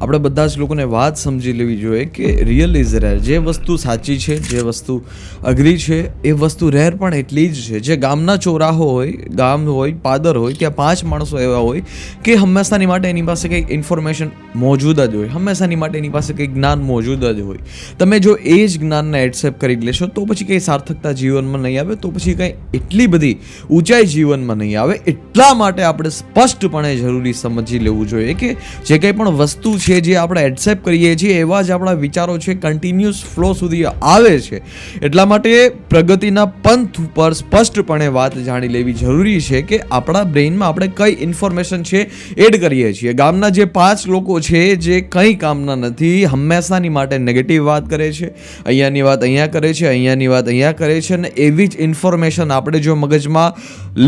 આપણે બધા જ લોકોને વાત સમજી લેવી જોઈએ કે રિયલ ઇઝ રેર. જે વસ્તુ સાચી છે, જે વસ્તુ અઘરી છે, એ વસ્તુ રેર પણ એટલી જ છે. જે ગામના ચોરાહો હોય, ગામ હોય, પાદર હોય, ત્યાં 5 માણસો એવા હોય કે હંમેશાની માટે એની પાસે કંઈક ઇન્ફોર્મેશન મોજૂદ જ હોય, હંમેશાની માટે એની પાસે કંઈક જ્ઞાન મોજૂદ જ હોય. તમે જો એ જ જ્ઞાનને એક્સેપ્ટ કરી લેશો તો પછી કંઈ સાર્થકતા જીવનમાં નહીં આવે, તો પછી કંઈ એટલી બધી ઊંચાઈ જીવનમાં નહીં આવે. એટલા માટે આપણે સ્પષ્ટપણે જરૂરી સમજી લેવું જોઈએ કે જે કંઈ પણ વસ્તુ છે જે આપણે એક્સેપ્ટ કરીએ છીએ એવા જ આપણા વિચારો છે કન્ટિન્યુઅસ ફ્લો સુધી આવે છે. એટલા માટે પ્રગતિના પંથ ઉપર સ્પષ્ટપણે વાત જાણી લેવી જરૂરી છે કે આપણા બ્રેઇનમાં આપણે કઈ ઇન્ફોર્મેશન છે એડ કરીએ છીએ. ગામના જે 5 લોકો છે જે કંઈ કામના નથી, હંમેશાની માટે નેગેટિવ વાત કરે છે, અહીંયાની વાત અહીંયા કરે છે, અહીંયાની વાત અહીંયા કરે છે, અને એવી જ ઇન્ફોર્મેશન આપણે જો મગજમાં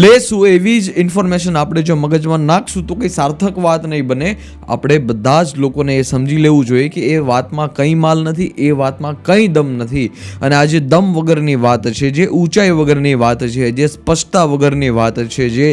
લેશું, એવી જ ઇન્ફોર્મેશન આપણે જો મગજમાં નાખશું તો કંઈ સાર્થક વાત નહીં બને. આપણે બધા જ લોકોને એ સમજી લેવું જોઈએ કે એ વાતમાં કંઈ માલ નથી, એ વાતમાં કંઈ દમ નથી. અને આ જે દમ વગરની વાત છે, જે ઊંચાઈ વગરની વાત છે, જે સ્પષ્ટતા વગરની વાત છે, જે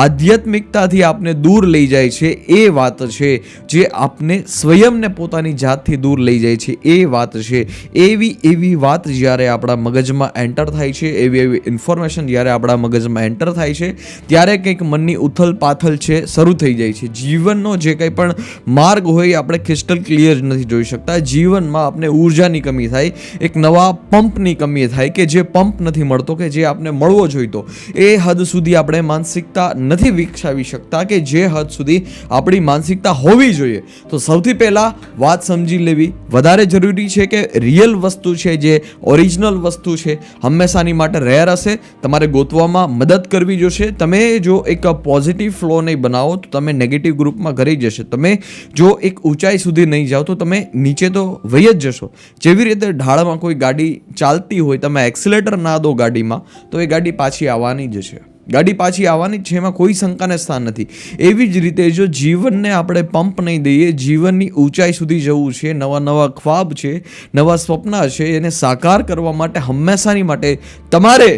આધ્યાત્મિકતાથી આપને દૂર લઈ જાય છે, એ વાત છે. જે આપને સ્વયંને પોતાની જાતથી દૂર લઈ જાય છે, એ વાત છે. એવી વાત જ્યારે આપણા મગજમાં એન્ટર થાય છે, એવી ઇન્ફોર્મેશન જ્યારે આપણા મગજમાં એન્ટર થાય છે, ત્યારે કંઈક મનની ઉથલ પાથલ છે શરૂ થઈ જાય છે. જીવનનો જે કંઈ પણ માર્ગ હોય આપણે ક્રિસ્ટલ ક્લિયર નથી જોઈ શકતા. જીવનમાં આપણે ઉર્જાની કમી થાય, એક નવા પંપની કમી થાય કે જે પંપ નથી મળતો, કે જે આપણે મળવો જોઈતો. એ હદ સુધી આપણે માનસિકતા નથી વિકસાવી શકતા કે જે હદ સુધી આપણી માનસિકતા હોવી જોઈએ. તો સૌથી પહેલાં વાત સમજી લેવી વધારે જરૂરી છે કે રિયલ વસ્તુ છે, જે ઓરિજિનલ વસ્તુ છે, હંમેશાની માટે રેર હશે. તમારે ગોતવામાં મદદ કરવી જોશે. તમે જો એક પોઝિટિવ ફ્લો નહીં બનાવો તો તમે નેગેટિવ ગ્રુપમાં ઘરી જશે. તમે જો એક ઊંચાઈ સુધી નહીં જાઓ તો તમે નીચે તો વહી જ જશો. જેવી રીતે ઢાળમાં કોઈ ગાડી ચાલતી હોય, તમે એક્સિલેટર ના દો ગાડીમાં તો એ ગાડી પાછી આવવાની જ છે. ગાડી પાછી આવવાની જ છે, એમાં કોઈ શંકાને સ્થાન નથી. એવી જ રીતે જો જીવનને આપણે પંપ નહીં દઈએ, જીવનની ઊંચાઈ સુધી જવું છે, નવા ખ્વાબ છે, નવા સ્વપ્ન છે, એને સાકાર કરવા માટે હંમેશાની માટે તમારે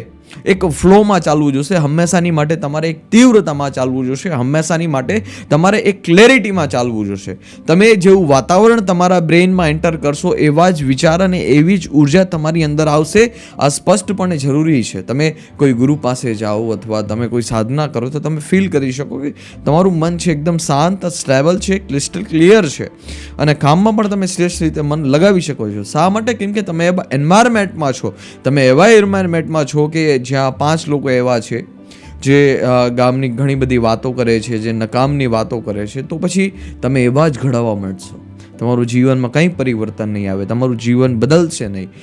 એક ફ્લોમાં ચાલવું જોશે. હંમેશાની માટે તમારે એક તીવ્રતામાં ચાલવું જોશે. હંમેશાની માટે તમારે એક ક્લેરિટીમાં ચાલવું જોશે. તમે જેવું વાતાવરણ તમારા બ્રેઇનમાં એન્ટર કરશો એવા જ વિચાર અને એવી જ ઉર્જા તમારી અંદર આવશે. આ સ્પષ્ટપણે જરૂરી છે. તમે કોઈ ગુરુ પાસે જાઓ અથવા તમે કોઈ સાધના કરો તો તમે ફીલ કરી શકો કે તમારું મન છે એકદમ શાંત, સ્ટેબલ છે, ક્રિસ્ટલ ક્લિયર છે, અને કામમાં પણ તમે શ્રેષ્ઠ રીતે મન લગાવી શકો છો. શા માટે? કેમ કે તમે એવા એન્વાયરમેન્ટમાં છો, તમે એવા એન્વાયરમેન્ટમાં છો કે જ્યાં 5 લોકો એવા છે જે ગામની ઘણી બધી વાતો કરે છે, જે નકામની વાતો કરે છે, તો પછી તમે એવા જ ઘડાવા માંડશો. તમારું જીવનમાં કંઈ પરિવર્તન નહીં આવે, તમારું જીવન બદલશે નહીં.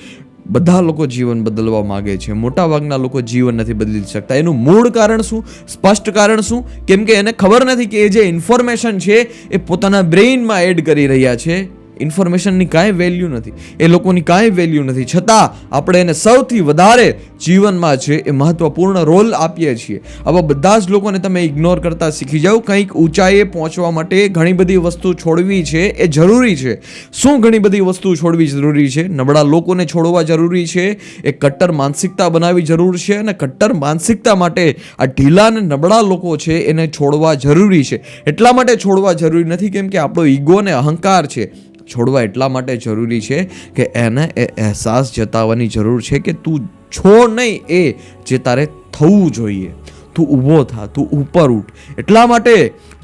બધા લોકો જીવન બદલવા માગે છે, મોટાભાગના લોકો જીવન નથી બદલી શકતા. એનું મૂળ કારણ શું? સ્પષ્ટ કારણ શું? કેમ કે એને ખબર નથી કે એ જે ઇન્ફોર્મેશન છે એ પોતાના બ્રેઇનમાં એડ કરી રહ્યા છે. ઇન્ફોર્મેશનની કાંઈ વેલ્યુ નથી, એ લોકોની કાંઈ વેલ્યુ નથી, છતાં આપણે એને સૌથી વધારે જીવનમાં છે એ મહત્વપૂર્ણ રોલ આપીએ છીએ. આવા બધા જ લોકોને તમે ઇગ્નોર કરતા શીખી જાઓ. કંઈક ઊંચાઈએ પહોંચવા માટે ઘણી બધી વસ્તુ છોડવી છે, એ જરૂરી છે. શું ઘણી બધી વસ્તુ છોડવી જરૂરી છે? નબળા લોકોને છોડવા જરૂરી છે, એક કટ્ટર માનસિકતા બનાવવી જરૂર છે, અને કટ્ટર માનસિકતા માટે આ ઢીલા અને નબળા લોકો છે એને છોડવા જરૂરી છે. એટલા માટે છોડવા જરૂરી નથી કેમ કે આપણો ઈગો અને અહંકાર છે. છોડવા એટલા માટે જરૂરી છે કે એને એ અહેસાસ જતાવવાની જરૂર છે કે તું છો નહીં, એ જે તારે થવું જોઈએ. તું ઊભો થા, તું ઉપર ઉઠ. એટલા માટે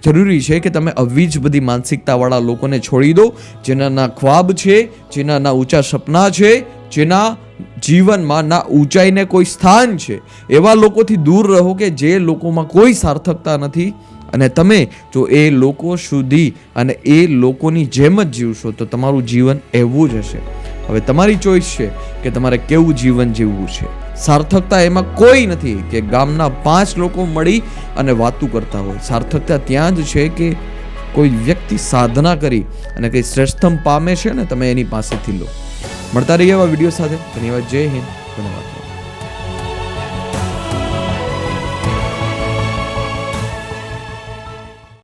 જરૂરી છે કે તમે આવી જ બધી માનસિકતાવાળા લોકોને છોડી દો, જેના ના ખ્વાબ છે, જેના ના ઊંચા સપના છે, જેના જીવનમાં ના ઊંચાઈને કોઈ સ્થાન છે. એવા લોકોથી દૂર રહો કે જે લોકોમાં કોઈ સાર્થકતા નથી. અને તમે જો એ લોકો સુધી અને એ લોકોની જેમ જ જીવશો તો તમારું જીવન એવું જ હશે. હવે તમારી ચોઈસ છે કે તમારે કેવું જીવન જીવવું છે. સાર્થકતા એમાં કોઈ નથી કે ગામના 5 લોકો મળી અને વાતું કરતા હોય. સાર્થકતા ત્યાં જ છે કે કોઈ વ્યક્તિ સાધના કરી અને કંઈ શ્રેષ્ઠતમ પામે છે ને તમે એની પાસેથી લો. મળતા રહીએ આવા વિડીયો સાથે. ધન્યવાદ. જય હિન્દ. ધન્યવાદ.